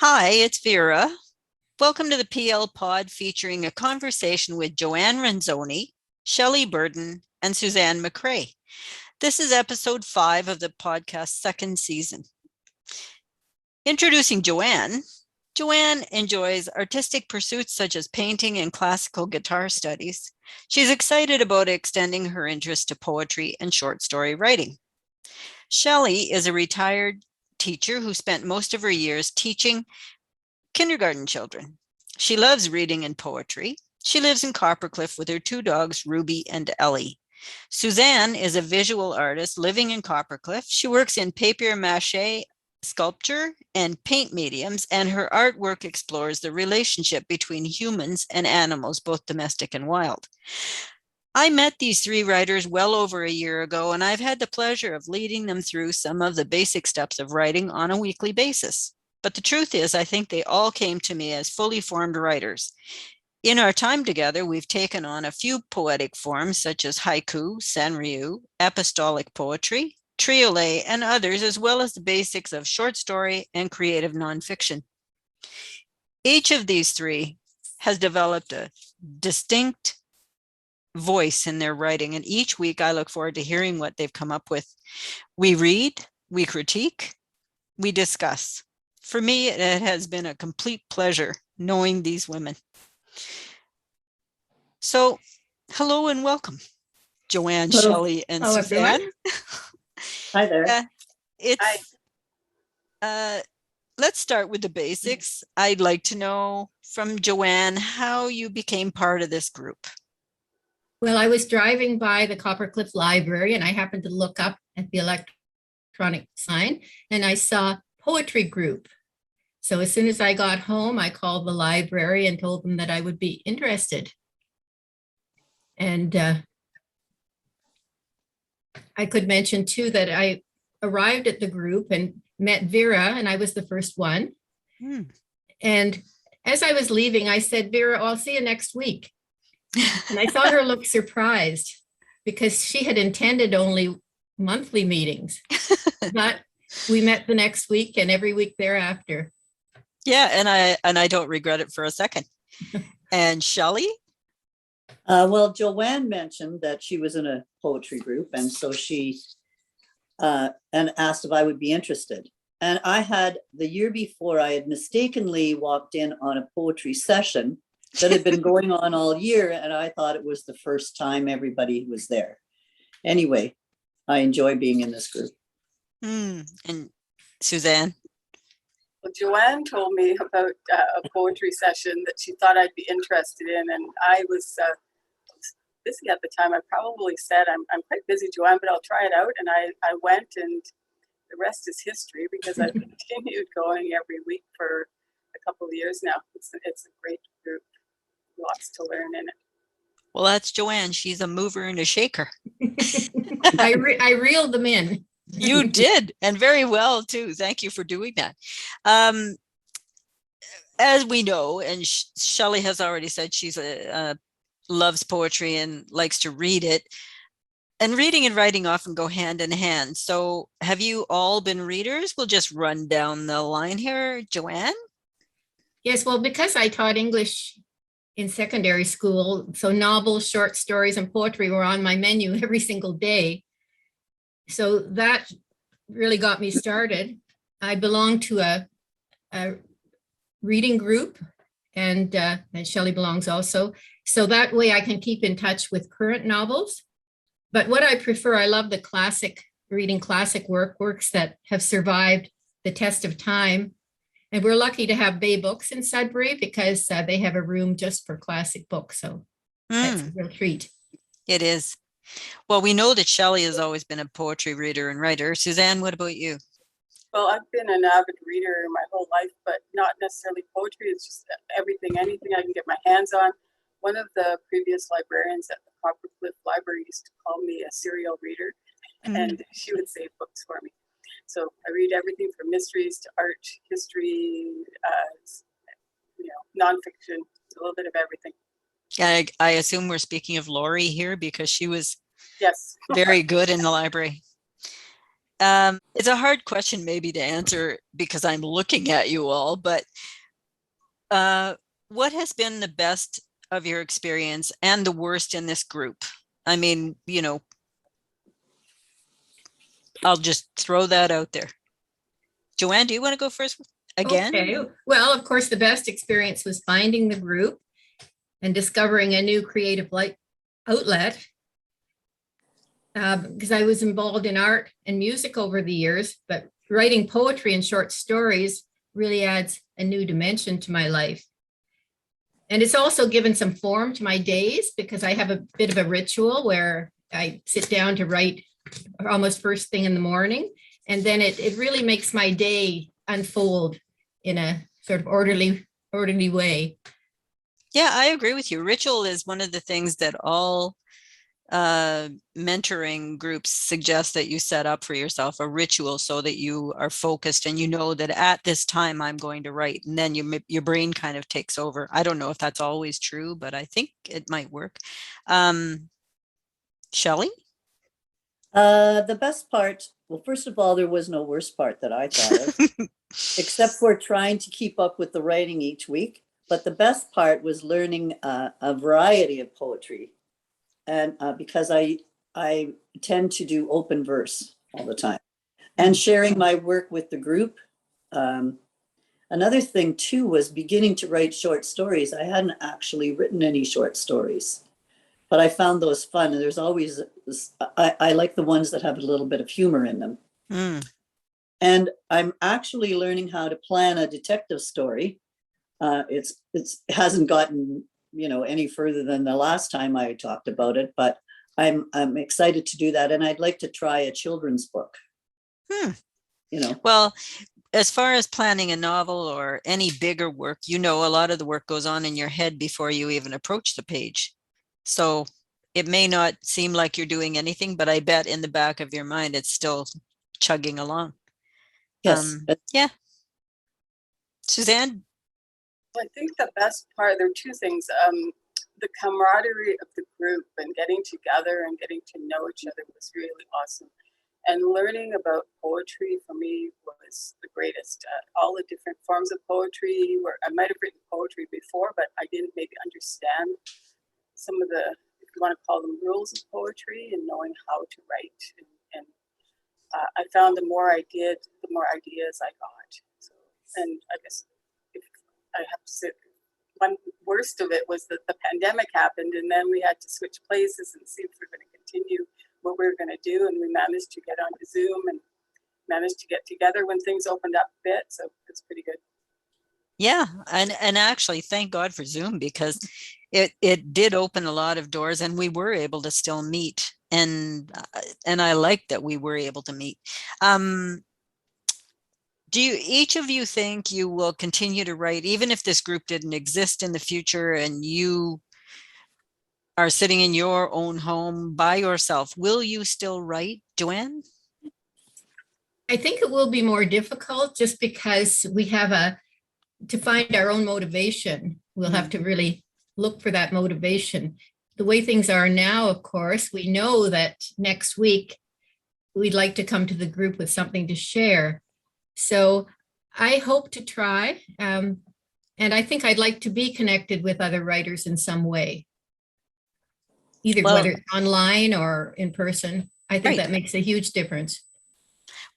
Hi, it's Vera. Welcome to the PL Pod featuring a conversation with Joanne Renzoni, Shelley Burden, and Suzanne McCrae. This is episode 5 of the podcast's second season. Introducing Joanne. Joanne enjoys artistic pursuits such as painting and classical guitar studies. She's excited about extending her interest to poetry and short story writing. Shelley is a retired teacher who spent most of her years teaching kindergarten children. She loves reading and poetry. She lives in Coppercliff with her 2 dogs, Ruby and Ellie. Suzanne is a visual artist living in Coppercliff. She works in papier-mâché sculpture and paint mediums, and her artwork explores the relationship between humans and animals, both domestic and wild. I met these 3 writers well over a year ago, and I've had the pleasure of leading them through some of the basic steps of writing on a weekly basis. But the truth is, I think they all came to me as fully formed writers. In our time together, we've taken on a few poetic forms such as haiku, sanryu, epistolic poetry, triolet, and others, as well as the basics of short story and creative nonfiction. Each of these 3 has developed a distinct voice in their writing, and each week I look forward to hearing what they've come up with. We read, we critique, we discuss. For me, it has been a complete pleasure knowing these women. So, hello and welcome, Joanne, Hello. Shelley, and Hello, Suzanne. Hi there. Let's start with the basics. I'd like to know from Joanne how you became part of this group. Well, I was driving by the Coppercliff Library and I happened to look up at the electronic sign and I saw poetry group. So as soon as I got home, I called the library and told them that I would be interested. And I could mention too that I arrived at the group and met Vera, and I was the first one. And as I was leaving, I said, Vera, I'll see you next week. And I saw her look surprised because she had intended only monthly meetings, but we met the next week and every week thereafter. Yeah, and I don't regret it for a second. And Shelley? Well, Joanne mentioned that she was in a poetry group, and so she and asked if I would be interested. And I had, the year before, I had mistakenly walked in on a poetry session that had been going on all year, and I thought it was the first time everybody was there. Anyway, I enjoy being in this group. And Suzanne? Well, Joanne told me about a poetry session that she thought I'd be interested in, and I was busy at the time. I probably said, I'm quite busy, Joanne, but I'll try it out. And I went, and the rest is history because I've continued going every week for a couple of years now. It's a great group, lots to learn in it. Well, that's Joanne. She's a mover and a shaker. I reeled them in. You did, and very well too. Thank you for doing that. As we know, and Shelley has already said, she's loves poetry and likes to read it. And reading and writing often go hand in hand. So have you all been readers? We'll just run down the line here. Joanne? Yes, well, because I taught English in secondary school, so novels, short stories, and poetry were on my menu every single day. So that really got me started. I belong to a reading group, and Shelley belongs also. So that way I can keep in touch with current novels. But what I prefer, I love the classic, reading classic works that have survived the test of time. And we're lucky to have Bay Books in Sudbury because they have a room just for classic books. So that's a real treat. It is. Well, we know that Shelley has always been a poetry reader and writer. Suzanne, what about you? Well, I've been an avid reader my whole life, but not necessarily poetry. It's just anything I can get my hands on. One of the previous librarians at the Coppercliff Library used to call me a serial reader, and she would save books for me. So I read everything from mysteries to art, history, nonfiction, a little bit of everything. I assume we're speaking of Laurie here because she was yes very good in the library. It's a hard question maybe to answer because I'm looking at you all, but what has been the best of your experience and the worst in this group? I mean, I'll just throw that out there. Joanne, do you want to go first again? Okay. Well, of course, the best experience was finding the group and discovering a new creative outlet. Because I was involved in art and music over the years, but writing poetry and short stories really adds a new dimension to my life. And it's also given some form to my days because I have a bit of a ritual where I sit down to write almost first thing in the morning. And then it really makes my day unfold in a sort of orderly way. Yeah, I agree with you. Ritual is one of the things that all mentoring groups suggest that you set up for yourself a ritual so that you are focused and you know that at this time I'm going to write, and then your brain kind of takes over. I don't know if that's always true, but I think it might work. Shelley? The best part, well, first of all, there was no worst part that I thought of, except for trying to keep up with the writing each week. But the best part was learning a variety of poetry. And because I tend to do open verse all the time and sharing my work with the group. Another thing too was beginning to write short stories. I hadn't actually written any short stories, but I found those fun. And there's always, I like the ones that have a little bit of humor in them. And I'm actually learning how to plan a detective story. It hasn't gotten any further than the last time I talked about it, but I'm excited to do that. And I'd like to try a children's book. Well, as far as planning a novel or any bigger work, a lot of the work goes on in your head before you even approach the page. So it may not seem like you're doing anything, but I bet in the back of your mind, it's still chugging along. Yes. Yeah. Suzanne? I think the best part, there are two things. The camaraderie of the group and getting together and getting to know each other was really awesome. And learning about poetry for me was the greatest. All the different forms of poetry, where I might have written poetry before, but I didn't maybe understand some of the, if you want to call them, rules of poetry and knowing how to write. And I found the more I did, the more ideas I got. So, and I guess I have to say, one worst of it was that the pandemic happened, and then we had to switch places and see if we were going to continue what we were going to do. And we managed to get onto Zoom and managed to get together when things opened up a bit. So it's pretty good. Yeah, and actually, thank God for Zoom, because it did open a lot of doors, and we were able to still meet. And I like that we were able to meet. Do each of you think you will continue to write, even if this group didn't exist in the future and you are sitting in your own home by yourself? Will you still write, Joanne? I think it will be more difficult just because we have to find our own motivation. We'll have to really look for that motivation. The way things are now, of course, we know that next week we'd like to come to the group with something to share. So I hope to try. And I think I'd like to be connected with other writers in some way, either whether it's online or in person. I think that makes a huge difference.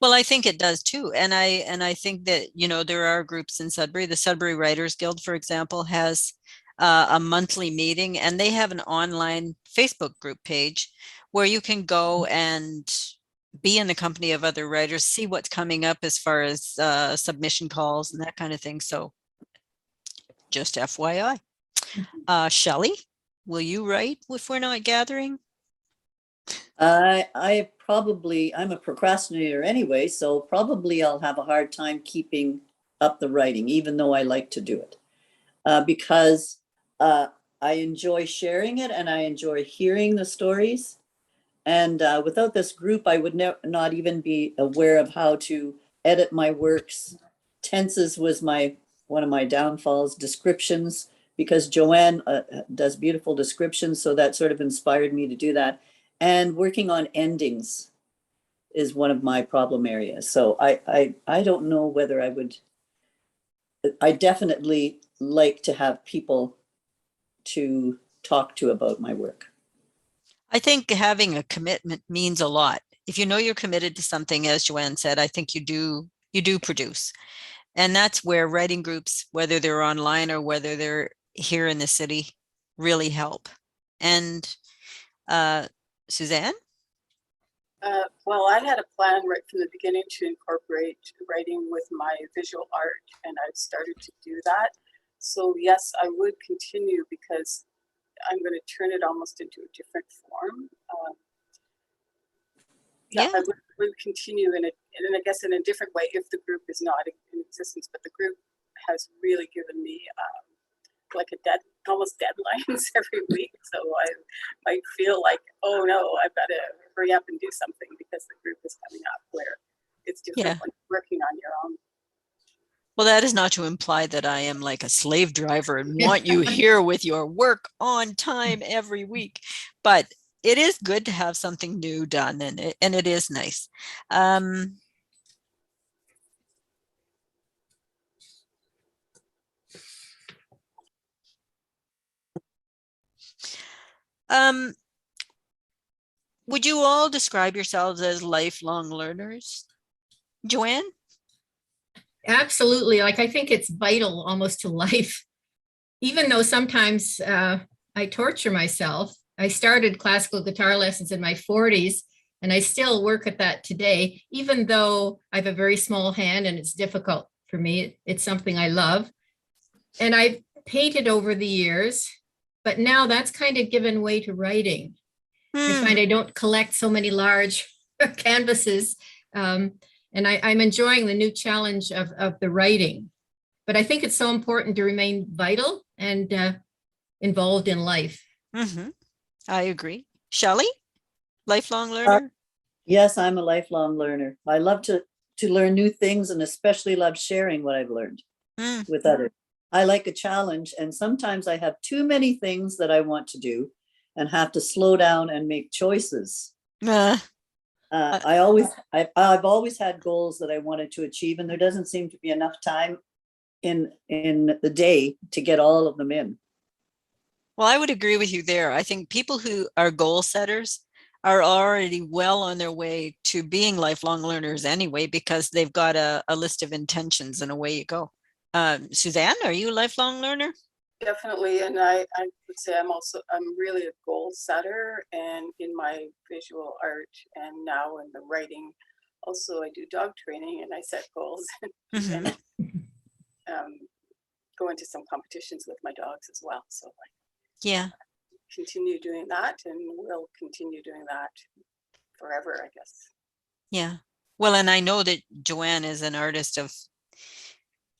Well, I think it does too. And I think that, there are groups in Sudbury. The Sudbury Writers Guild, for example, has a monthly meeting, and they have an online Facebook group page where you can go and be in the company of other writers, see what's coming up as far as submission calls and that kind of thing. So just FYI. Shelley, will you write if we're not gathering? I'm a procrastinator anyway, so probably I'll have a hard time keeping up the writing, even though I like to do it, because I enjoy sharing it and I enjoy hearing the stories. And without this group, I would not even be aware of how to edit my works. Tenses was one of my downfalls. Descriptions, because Joanne does beautiful descriptions, so that sort of inspired me to do that. And working on endings. is one of my problem areas. So I don't know whether I definitely like to have people to talk to about my work. I think having a commitment means a lot. If you know you're committed to something, as Joanne said, I think you do produce. And that's where writing groups, whether they're online or whether they're here in the city, really help. And Suzanne? Well, I had a plan right from the beginning to incorporate writing with my visual art, and I've started to do that. So yes, I would continue because I'm going to turn it almost into a different form. Yeah, I would continue in I guess in a different way if the group is not in existence, but the group has really given me like almost deadlines every week. So I might feel like, oh no, I've got to hurry up and do something because the group is coming up, where it's different when you're working on your own. Well, that is not to imply that I am like a slave driver and want you here with your work on time every week, but it is good to have something new done, and it is nice. Would you all describe yourselves as lifelong learners? Joanne? Absolutely. Like, I think it's vital almost to life. Even though sometimes I torture myself. I started classical guitar lessons in my 40s, and I still work at that today, even though I have a very small hand and it's difficult for me. It's something I love. And I've painted over the years, but now that's kind of given way to writing. I find I don't collect so many large canvases, and I'm enjoying the new challenge of the writing. But I think it's so important to remain vital and involved in life. Mm-hmm. I agree. Shelley, lifelong learner? Yes, I'm a lifelong learner. I love to learn new things, and especially love sharing what I've learned with others. I like a challenge, and sometimes I have too many things that I want to do and have to slow down and make choices. I've always had goals that I wanted to achieve, and there doesn't seem to be enough time in the day to get all of them in. Well, I would agree with you there. I think people who are goal setters are already well on their way to being lifelong learners anyway, because they've got a list of intentions and away you go. Suzanne, are you a lifelong learner? Definitely, and I would say I'm really a goal setter, and in my visual art and now in the writing. Also, I do dog training and I set goals and go into some competitions with my dogs as well. So I continue doing that, and will continue doing that forever, I guess. Yeah. Well, and I know that Joanne is an artist of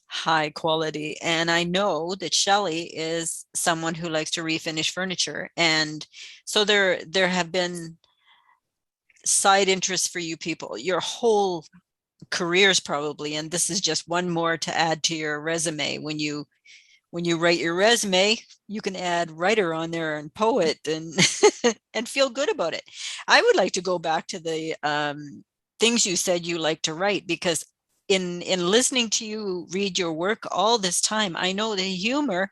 high quality, and I know that Shelley is someone who likes to refinish furniture, and so there have been side interests for you people your whole careers probably, and this is just one more to add to your resume. When you write your resume, you can add writer on there and poet and and feel good about it. I would like to go back to the things you said you like to write, because in listening to you read your work all this time, I know the humor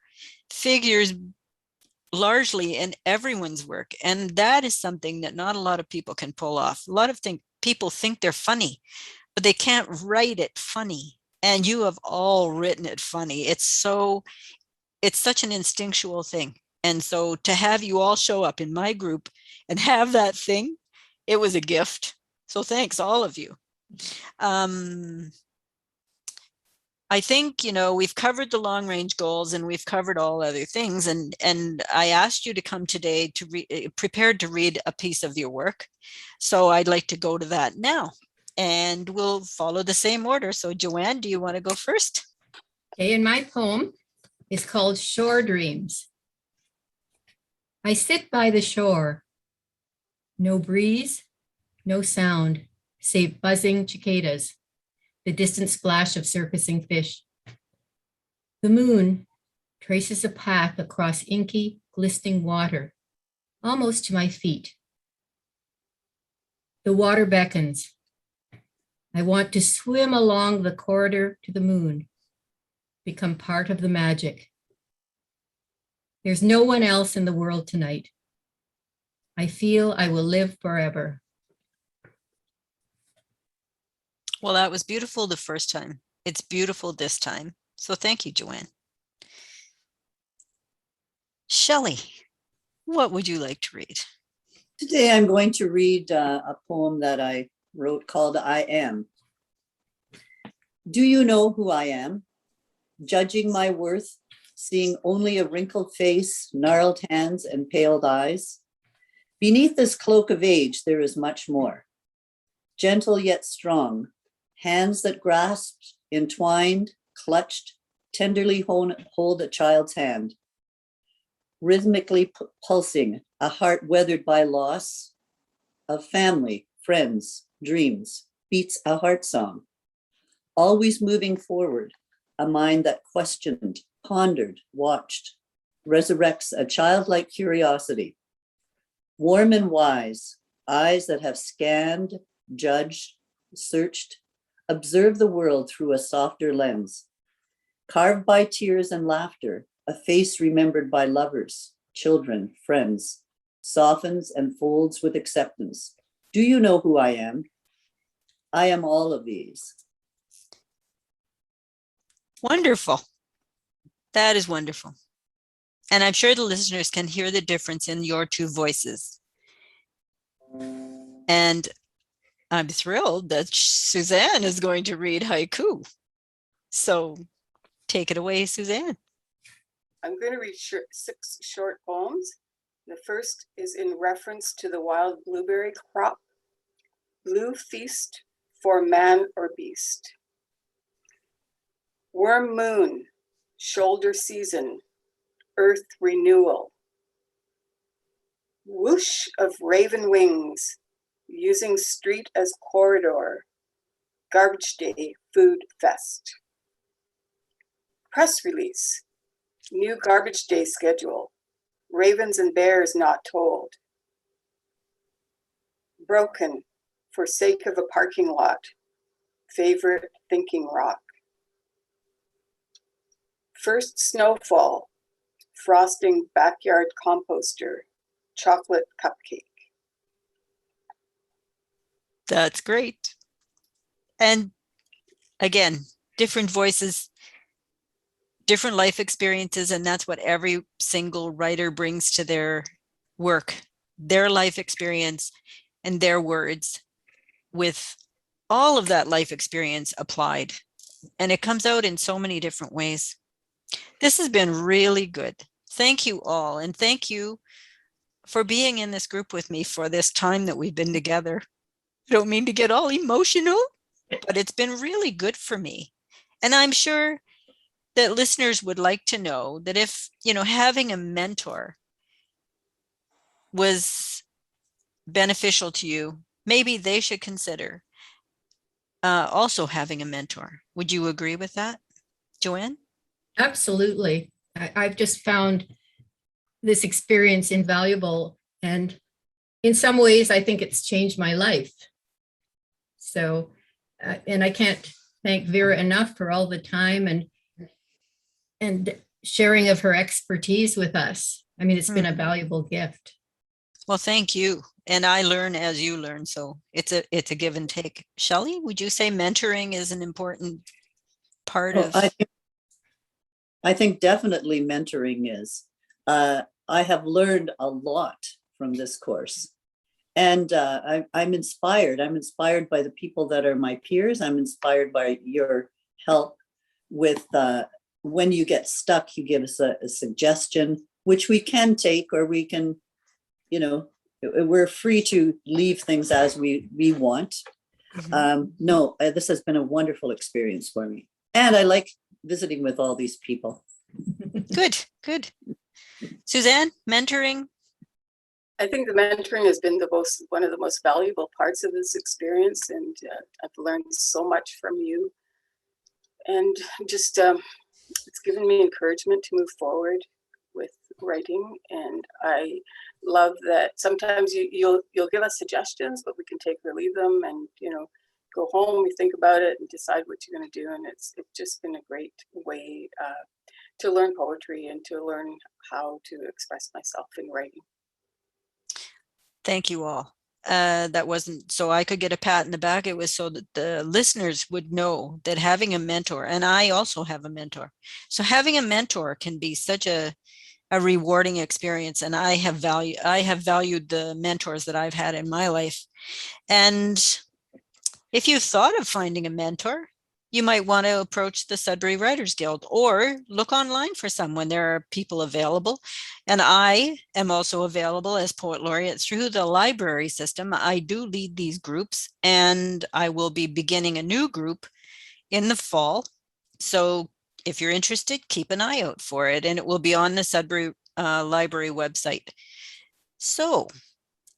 figures largely in everyone's work, and that is something that not a lot of people can pull off. A lot of people think they're funny, but they can't write it funny, and you have all written it funny. It's such an instinctual thing, and so to have you all show up in my group and have that thing, it was a gift. So thanks, all of you. I think, we've covered the long range goals and we've covered all other things. And I asked you to come today to prepared to read a piece of your work. So I'd like to go to that now, and we'll follow the same order. So Joanne, do you want to go first? Okay, and my poem is called Shore Dreams. I sit by the shore. No breeze, no sound, save buzzing cicadas, the distant splash of surfacing fish. The moon traces a path across inky, glistening water, almost to my feet. The water beckons, I want to swim along the corridor to the moon, become part of the magic. There's no one else in the world tonight. I feel I will live forever. Well, that was beautiful the first time. It's beautiful this time. So thank you, Joanne. Shelley, what would you like to read? Today I'm going to read a poem that I wrote called I Am. Do you know who I am? Judging my worth, seeing only a wrinkled face, gnarled hands, and paled eyes. Beneath this cloak of age, there is much more. Gentle yet strong, hands that grasp, entwined, clutched, tenderly hold a child's hand. Rhythmically pulsing, a heart weathered by loss of family, friends, dreams, beats a heart song. Always moving forward, a mind that questioned, pondered, watched, resurrects a childlike curiosity. Warm and wise, eyes that have scanned, judged, searched, observed the world through a softer lens. Carved by tears and laughter, a face remembered by lovers, children, friends, softens and folds with acceptance. Do you know who I am? I am all of these. Wonderful. That is wonderful. And I'm sure the listeners can hear the difference in your two voices. And I'm thrilled that Suzanne is going to read haiku. So take it away, Suzanne. I'm going to read 6 short poems. The first is in reference to the wild blueberry crop. Blue feast for man or beast. Worm moon, shoulder season, earth renewal. Whoosh of raven wings, using street as corridor. Garbage day food fest. Press release, new garbage day schedule. Ravens and bears not told. Broken for sake of a parking lot. Favorite thinking rock. First snowfall, frosting backyard composter, chocolate cupcake. That's great. And again, different voices, different life experiences, and that's what every single writer brings to their work, their life experience and their words, with all of that life experience applied. And it comes out in so many different ways. This has been really good. Thank you all. And thank you for being in this group with me for this time that we've been together. I don't mean to get all emotional, but it's been really good for me. And I'm sure that listeners would like to know that if, having a mentor was beneficial to you, maybe they should consider also having a mentor. Would you agree with that, Joanne? Absolutely. I've just found this experience invaluable. And in some ways, I think it's changed my life. So, and I can't thank Vera enough for all the time and sharing of her expertise with us. I mean, it's been a valuable gift. Well, thank you. And I learn as you learn. So it's a give and take. Shelley, would you say mentoring is an important part of? I think definitely mentoring is. I have learned a lot from this course. And I'm inspired. I'm inspired by the people that are my peers. I'm inspired by your help with when you get stuck, you give us a suggestion, which we can take, or we can, we're free to leave things as we want. No, this has been a wonderful experience for me. And I like visiting with all these people. Good. Suzanne, mentoring? I think the mentoring has been one of the most valuable parts of this experience, and I've learned so much from you. And just it's given me encouragement to move forward with writing. And I love that sometimes you'll give us suggestions, but we can take or leave them, and go home, you think about it and decide what you're going to do. And it's just been a great way to learn poetry and to learn how to express myself in writing. Thank you all. That wasn't so I could get a pat in the back. It was so that the listeners would know that having a mentor, and I also have a mentor. So having a mentor can be such a rewarding experience. And I have valued the mentors that I've had in my life. And if you thought of finding a mentor, you might want to approach the Sudbury Writers Guild or look online for someone. There are people available. And I am also available as Poet Laureate through the library system. I do lead these groups, and I will be beginning a new group in the fall. So if you're interested, keep an eye out for it, and it will be on the Sudbury Library website. So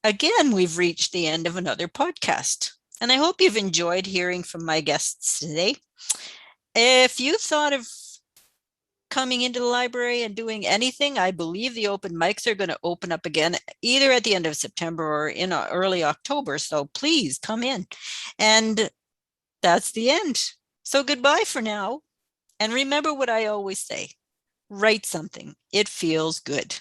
again, we've reached the end of another podcast. And I hope you've enjoyed hearing from my guests today. If you thought of coming into the library and doing anything, I believe the open mics are going to open up again, either at the end of September or in early October. So please come in. And that's the end. So goodbye for now. And remember what I always say, write something. It feels good.